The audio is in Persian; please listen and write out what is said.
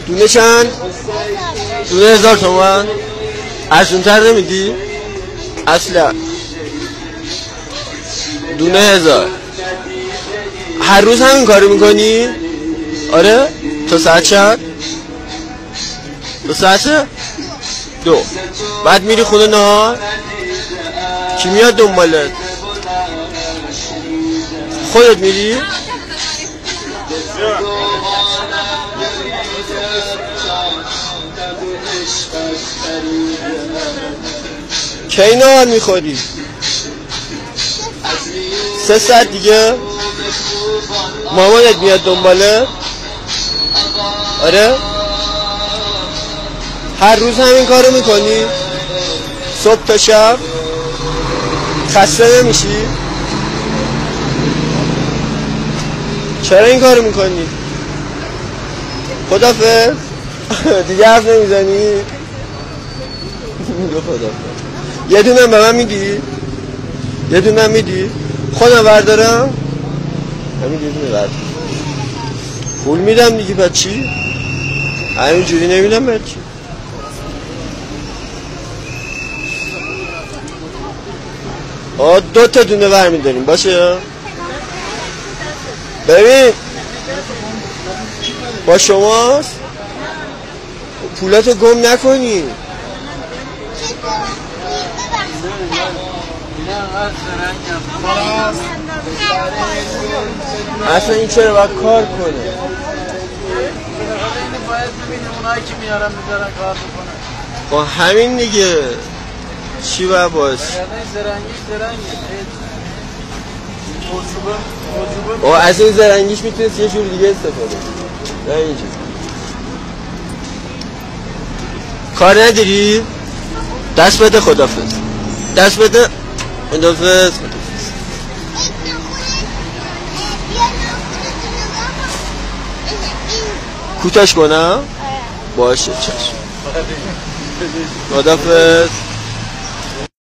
دونه چند؟ دونه 1000 تومان. ارزونتر نمیدی؟ اصلا دونه 1000. هر روز همین کارو میکنی؟ آره؟ تا ساعت چند؟ تا ساعت 2. بعد میری خونه نهار؟ کی میاد دنبالت؟ خودت میری؟ کی نهار میخوری؟ 3 ساعت دیگه مامانت میاد دنباله؟ آره؟ هر روز همین کارو میکنی؟ صبح تا شب؟ خسته نمیشی؟ چرا این کارو میکنی؟ خدافظ. دیگه حرف نمیزنی؟ خدافظ. یه دونه به من میدی؟ یه دونه میدی؟ خودم بردارم؟ همین یه دونه بردارم. پول میدم دیگه. بعد چی؟ همین جوری نمیدم. بعد چی؟ آه 2 تا دونه برمیداریم باشه. ببین با شماست. پولاتو گم نکنی. اصلا این چرا باید کار کنه؟ باید ببینیم اونایی که میارن میذارن کار بکنن. خب همین دیگه. چی باید باش؟ از این زرنگیش میتونست یه جور دیگه استفاده کنی، نه اینجور. کار نداری؟ دست بده. خدافظ. دست بده. خدافظ. کوتاش کنم؟ باشه چشم. خدافظ.